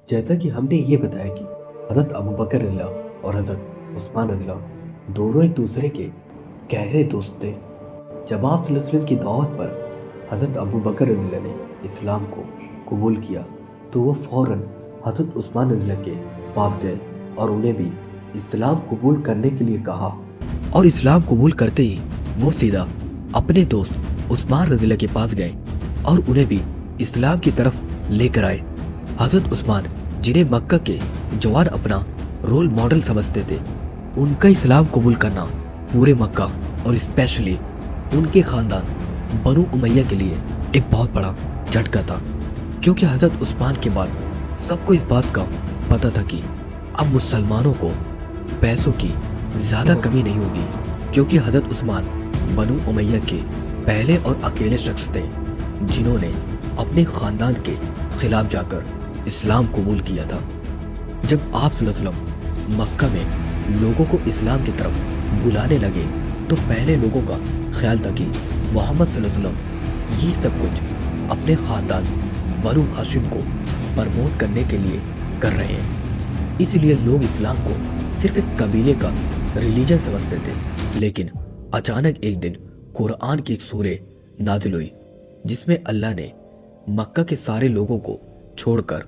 جیسا کہ ہم نے یہ بتایا کہ حضرت ابوبکر رضی اللہ اور حضرت عثمان رضی اللہ دونوں ایک دوسرے کے گہرے دوست تھے۔ جب آپ صلی اللہ علیہ وسلم کی دعوت پر حضرت ابوبکر رضی اللہ نے اسلام کو قبول کیا تو وہ فوراً حضرت عثمان رضی اللہ کے پاس گئے اور انہیں بھی اسلام قبول کرنے کے لیے کہا، اور اسلام قبول کرتے ہی وہ سیدھا اپنے دوست عثمان رضی اللہ کے پاس گئے اور انہیں بھی اسلام کی طرف لے کر آئے۔ حضرت عثمان جنہیں مکہ کے جوان اپنا رول ماڈل سمجھتے تھے، ان کا اسلام قبول کرنا پورے مکہ اور اسپیشلی ان کے خاندان بنو امیہ کے لیے ایک بہت بڑا جھٹکا تھا، کیونکہ حضرت عثمان کے بعد سب کو اس بات کا پتہ تھا کہ اب مسلمانوں کو پیسوں کی زیادہ کمی نہیں ہوگی، کیونکہ حضرت عثمان بنو امیہ کے پہلے اور اکیلے شخص تھے جنہوں نے اپنے خاندان کے خلاف جا کر اسلام قبول کیا تھا۔ جب آپ صلی اللہ علیہ وسلم مکہ میں لوگوں کو اسلام کی طرف بلانے لگے تو پہلے لوگوں کا خیال تھا کہ محمد صلی اللہ علیہ وسلم یہ سب کچھ اپنے خاندان بنو ہاشم کو پرموٹ کرنے کے لیے کر رہے ہیں، اس لیے لوگ اسلام کو صرف ایک قبیلے کا ریلیجن سمجھتے تھے۔ لیکن اچانک ایک دن قرآن کی ایک سورہ نازل ہوئی جس میں اللہ نے مکہ کے سارے لوگوں کو چھوڑ کر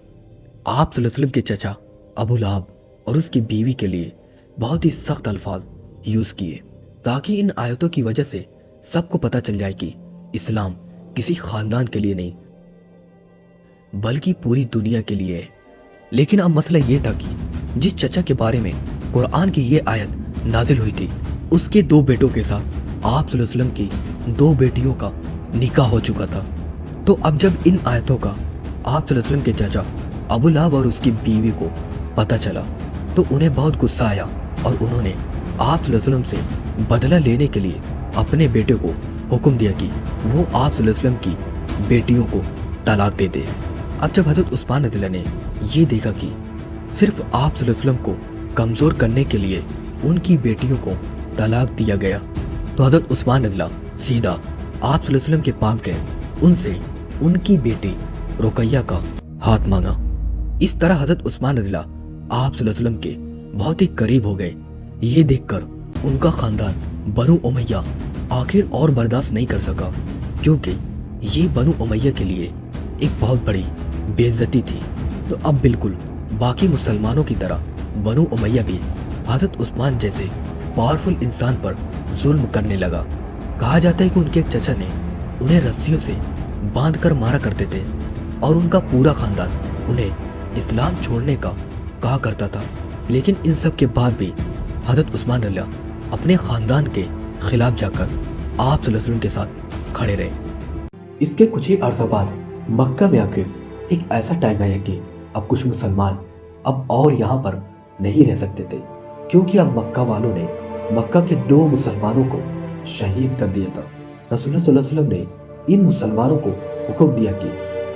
آپ صلی اللہ علیہ وسلم کے چچا ابو لہب اور اس کی بیوی کے لیے بہت ہی سخت الفاظ یوز کیے، تاکہ ان آیتوں کی وجہ سے سب کو پتہ چل جائے کہ اسلام کسی خاندان کے لیے نہیں بلکہ پوری دنیا کے لیے ہے۔ لیکن اب مسئلہ یہ تھا کہ جس چچا کے بارے میں قرآن کی یہ آیت نازل ہوئی تھی، اس کے دو بیٹوں کے ساتھ آپ صلی اللہ علیہ وسلم کی دو بیٹیوں کا نکاح ہو چکا تھا۔ تو اب جب ان آیتوں کا آپ صلی اللہ علیہ وسلم کے چچا ابو لہب اور اس کی بیوی کو پتہ چلا تو انہیں بہت غصہ آیا اور انہوں نے آپ صلی اللہ علیہ وسلم سے بدلہ لینے کے لیے اپنے بیٹے کو حکم دیا کہ وہ آپ صلی اللہ علیہ وسلم کی بیٹیوں کو طلاق دے دے۔ اب جب حضرت عثمان رضی اللہ نے یہ دیکھا کہ صرف آپ صلی اللہ علیہ وسلم کو کمزور کرنے کے لیے ان کی بیٹیوں کو طلاق دیا گیا تو حضرت عثمان رضی اللہ سیدھا آپ صلی اللہ علیہ وسلم کے پاس گئے، ان سے ان کی بیٹی رقیہ کا ہاتھ مانگا۔ اس طرح حضرت عثمان رضی اللہ آپ صلی اللہ علیہ وسلم کے بہت ہی قریب ہو گئے۔ یہ دیکھ کر ان کا خاندان بنو امیہ آخر اور برداشت نہیں کر سکا، کیونکہ یہ بنو امیہ کے لیے ایک بہت بڑی بے عزتی تھی۔ تو اب بالکل باقی مسلمانوں کی طرح بنو امیہ بھی حضرت عثمان جیسے پاورفل انسان پر ظلم کرنے لگا۔ کہا جاتا ہے کہ ان کے ایک چچا نے انہیں رسیوں سے باندھ کر مارا کرتے تھے اور ان کا پورا خاندان انہیں اسلام چھوڑنے کا کہا کرتا تھا، لیکن ان سب کے بعد بھی حضرت عثمان رضی اللہ اپنے خاندان کے خلاف جا کر آپ صلی اللہ علیہ وسلم کے ساتھ کھڑے رہے۔ اس کے کچھ ہی عرصہ بعد مکہ میں آخر ایک ایسا ٹائم آیا کہ اب کچھ مسلمان اب اور یہاں پر نہیں رہ سکتے تھے، کیونکہ اب مکہ والوں نے مکہ کے دو مسلمانوں کو شہید کر دیا تھا۔ رسول اللہ صلی اللہ علیہ وسلم نے ان مسلمانوں کو حکم دیا کہ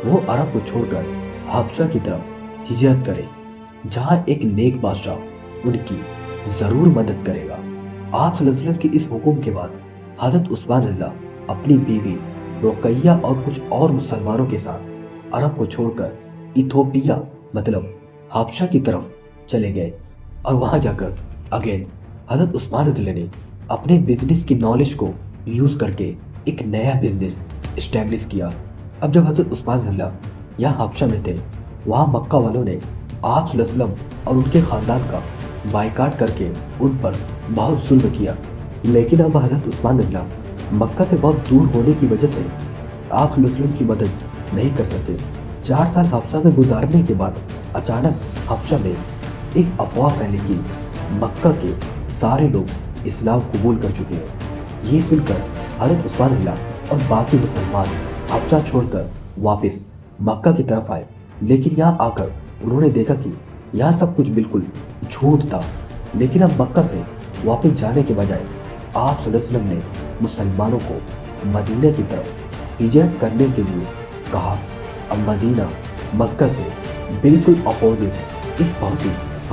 وہ عرب کو چھوڑ کر حبشہ کی طرف ہجرت کرے، جہاں ایک نیک بادشاہ ان کی ضرور مدد کرے گا۔ آپ صلی اللہ علیہ وسلم کے اس حکم کے بعد حضرت عثمان رضی اللہ اپنی بیوی رقیہ اور کچھ اور مسلمانوں کے ساتھ عرب کو چھوڑ کر ایتھوپیا مطلب حبشہ کی طرف چلے گئے، اور وہاں جا کر اگین حضرت عثمان رضی اللہ نے اپنے بزنس کی نالج کو یوز کر کے ایک نیا بزنس اسٹیبلش کیا۔ اب جب حضرت عثمان رضی اللہ یہاں حبشہ میں تھے، وہاں مکہ والوں نے آپ صلی اللہ علیہ وسلم اور ان کے خاندان کا بائیکاٹ کر کے ان پر بہت ظلم کیا۔ لیکن اب حضرت عثمان رضی اللہ مکہ سے بہت دور ہونے کی وجہ سے آپ صلی اللہ علیہ وسلم کی مدد نہیں کر سکے۔ 4 سال حبشہ میں گزارنے کے بعد اچانک حبشہ میں ایک افواہ پھیلی کہ مکہ کے سارے لوگ اسلام قبول کر چکے ہیں۔ یہ سن کر حضرت عثمان رضی اللہ اور باقی مسلمان حبشہ چھوڑ کر واپس مکہ کی طرف آئے، لیکن یہاں آ کر انہوں نے دیکھا کہ یہاں سب کچھ بالکل جھوٹ تھا۔ لیکن اب مکہ سے واپس جانے کے بجائے آپ صلی اللہ علیہ وسلم نے مسلمانوں کو مدینہ کی طرف ہجرت کرنے کے لیے کہا۔ اب مدینہ مکہ سے بالکل اپوزٹ ایک بہت ہی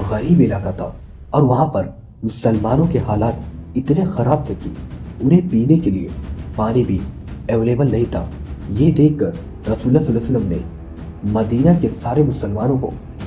غریب علاقہ تھا، اور وہاں پر مسلمانوں کے حالات اتنے خراب تھے کہ انہیں پینے کے لیے پانی بھی اویلیبل نہیں تھا۔ یہ دیکھ کر رسول اللہ صلی اللہ علیہ وسلم نے مدینہ کے سارے مسلمانوں کو